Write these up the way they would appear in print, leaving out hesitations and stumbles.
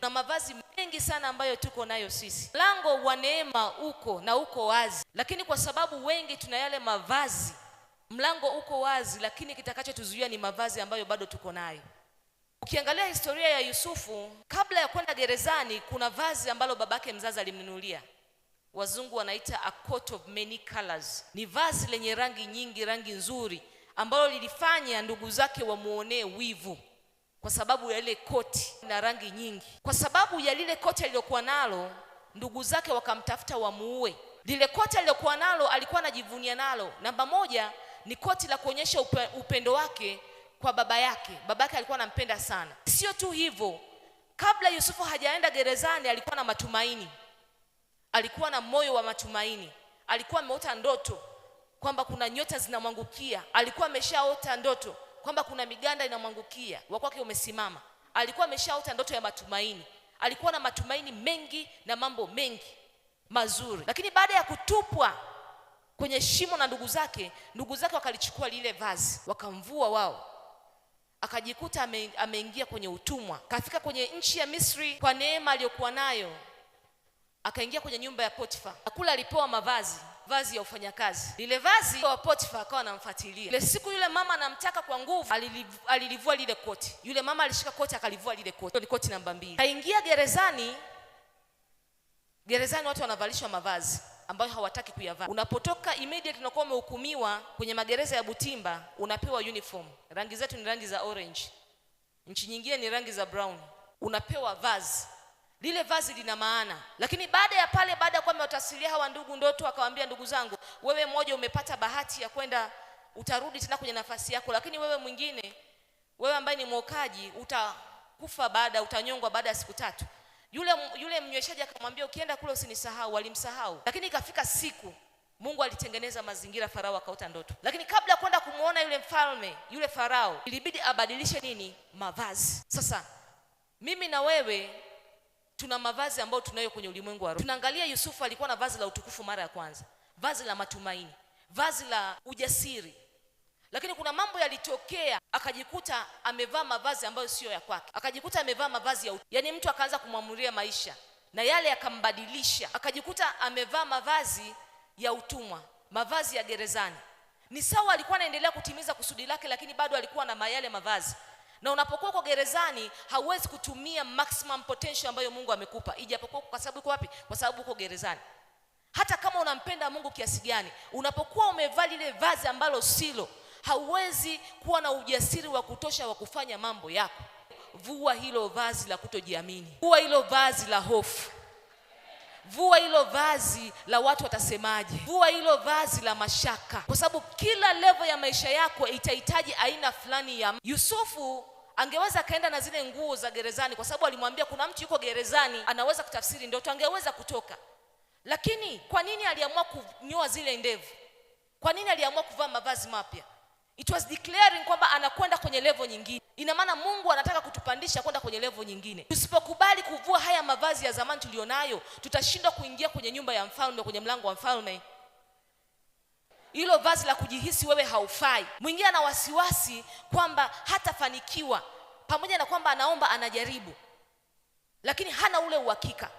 Na mavazi mengi sana ambayo tuko nayo sisi. Mlango wa neema uko wazi, lakini kwa sababu wengi tuna yale mavazi, mlango uko wazi, lakini kitakachotuzuia ni mavazi ambayo bado tuko nayo. Ukiangalia historia ya Yusufu, kabla ya kwenda gerezani, kuna vazi ambalo babake mzazi alimnunulia. Wazungu wanaita a coat of many colors. Ni vazi lenye rangi nyingi, rangi nzuri, ambalo lilifanya ndugu zake wamuonee wivu kwa sababu ya ile koti na rangi nyingi. Kwa sababu ya lile koti alilokuwa nalo, ndugu zake wakamtafuta wamuue. Lile koti alilokuwa nalo alikuwa anajivunia nalo. Namba moja ni koti la kuonyesha upendo wake kwa baba yake. Babake alikuwa anampenda sana. Sio tu hivyo, kabla Yusufu hajaenda gerezani alikuwa na matumaini. Alikuwa na moyo wa matumaini. Alikuwa ameota ndoto kwamba kuna nyota zinamwangukia. Alikuwa ameshaota ndoto kwamba kuna miganda inamwangukia, wakwake umesimama. Alikuwa ameshaota ndoto ya matumaini. Alikuwa na matumaini mengi na mambo mengi mazuri. Lakini baada ya kutupwa kwenye shimo na ndugu zake wakalichukua lile vazi, wakamvua wao. Akajikuta ameingia kwenye utumwa. Kafika kwenye nchi ya Misri kwa neema aliyokuwa nayo. Akaingia kwenye nyumba ya Potifa. Akula alipewa vazi ya ufanyakazi. Lile vazi wa Potifa akawa anamfuatilia. Ile siku yule mama anamtaka kwa nguvu, alilivua lile koti. Yule mama alishika koti akalivua lile koti. Ni koti namba 2. Kaingia gerezani. Gerezani watu wanavalishwa mavazi ambayo hawataki kuyavaa. Unapotoka immediately unakuwa umehukumiwa kwenye magereza ya Butimba, unapewa uniform. Rangi zetu ni rangi za orange. Nchi nyingine ni rangi za brown. Unapewa vazi. Lile vazi lina maana. Lakini baada ya kwa amewatasilia hawa ndugu ndoto, akawaambia, ndugu zangu, wewe mmoja umepata bahati ya kwenda, utarudi tena kwenye nafasi yako, lakini wewe mwingine, wewe ambaye ni mwokaji, utanyongwa baada ya siku 3. Yule mnyweshaji akamwambia, ukienda kule usinisahau. Walimsahau. Lakini ikafika siku Mungu alitengeneza mazingira, Farao akaota ndoto. Lakini kabla kwenda kumuona yule mfalme, yule Farao, ilibidi abadilishe nini? Mavazi. Sasa mimi na wewe tuna mavazi ambayo tunayo kwenye ulimwengu wa roho. Tunaangalia Yusufu alikuwa na vazi la utukufu mara ya kwanza, vazi la matumaini, vazi la ujasiri. Lakini kuna mambo yalitokea, akajikuta amevaa mavazi ambayo sio ya kwake. Akajikuta amevaa mavazi yaani mtu akaanza kumwamuria maisha na yale yakambadilisha. Akajikuta amevaa mavazi ya utumwa, mavazi ya gerezani. Ni sawa alikuwa anaendelea kutimiza kusudi lake, lakini bado alikuwa na yale mavazi. Na unapokuwa kwa gerezani hauwezi kutumia maximum potential ambayo Mungu amekupa. Ijapokuwa kwa sababu uko wapi? Kwa sababu uko gerezani. Hata kama unampenda Mungu kiasi gani, unapokuwa umevaa lile vazi ambalo silo, hauwezi kuwa na ujasiri wa kutosha wa kufanya mambo yako. Vua hilo vazi la kutojiamini. Vua hilo vazi la hofu. Vua hilo vazi la watu watasemaje. Vua hilo vazi la mashaka. Kwa sababu kila level ya maisha yako itahitaji aina fulani ya. Yusufu angeweza kaenda na zile nguo za gerezani, kwa sababu alimwambia kuna mtu yuko gerezani anaweza kutafsiri ndoto, angeweza kutoka. Lakini kwa nini aliamua kunyoa zile ndevu? Kwa nini aliamua kuvaa mavazi mapya? It was declaring kwamba anakwenda kwenye level nyingine. Ina maana Mungu anataka kutupandisha kwenda kwenye level nyingine. Tusipokubali kuvua haya mavazi ya zamani tulionayo, tutashindwa kuingia kwenye nyumba ya mfalme, kwenye mlango wa mfalme. Hilo vazi la kujihisi wewe haufai. Mwingine ana wasiwasi kwamba hatafanikiwa, pamoja na kwamba anaomba, anajaribu, lakini hana ule uhakika.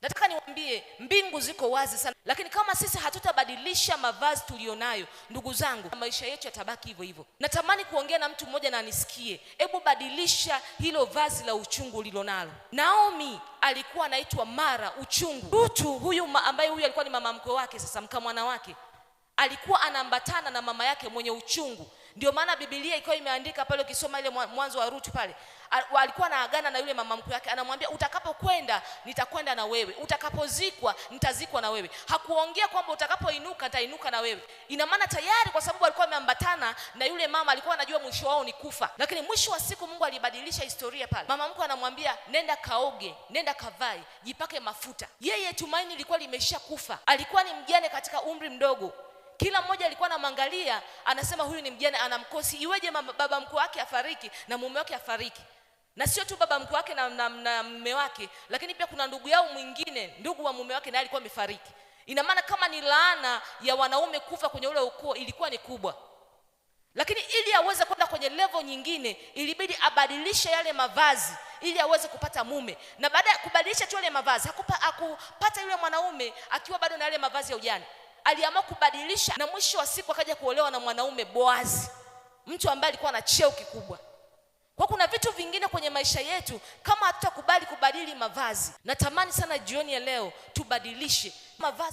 Nataka niwaambie, mbingu ziko wazi sana, lakini kama sisi hatutabadilisha mavazi tulionayo, ndugu zangu, maisha yetu yatabaki hivyo hivyo. Natamani kuongea na mtu mmoja na anisikie. Hebu badilisha hilo vazi la uchungu ulilonalo. Naomi alikuwa anaitwa Mara, uchungu. Rutu ambaye alikuwa ni mama mkwe wake, sasa mkamwana wake, alikuwa anaambatana na mama yake mwenye uchungu. Ndio maana Biblia ikawa imeandika pale, ukisoma ile mwanzo wa Rutu pale, alikuwa anaagana na yule mama mkwe wake, anamwambia utakapokwenda nitakwenda na wewe, utakapozikwa nitazikwa na wewe. Hakuongea kwamba utakapoinuka nitainuka na wewe. Ina maana tayari, kwa sababu alikuwa ameambatana na yule mama, alikuwa anajua mwisho wao ni kufa. Lakini mwisho wa siku Mungu alibadilisha historia pale. Mama mkwe anamwambia nenda kaoge, nenda kavae, jipake mafuta. Yeye tumaini lilikuwa limeshakufa. Alikuwa ni mjane katika umri mdogo. Kila mmoja alikuwa anamwangalia, anasema huyu ni mjane, anamkosi. Iweje baba mkwe wake afariki na mume wake afariki? Na sio tu baba mkwe wake na mume wake, lakini pia kuna ndugu yao mwingine, ndugu wa mume wake, naye alikuwa amefariki. Ina maana kama ni laana ya wanaume kufa kwenye ule ukoo ilikuwa ni kubwa. Lakini ili aweze kwenda kwenye level nyingine, ilibidi abadilishe yale mavazi ili aweze kupata mume. Na baada ya kubadilisha tu yale mavazi, hakupata yule mwanaume akiwa bado na yale mavazi ya ujane. Aliamua kubadilisha, na mwisho wa siku akaja kuolewa na mwanaume Boazi, mtu ambaye alikuwa na cheo kikubwa. Kwa kuna vitu vingine kwenye maisha yetu, kama hatutakubali kubadili mavazi, natamani sana jioni ya leo tubadilishe mavazi.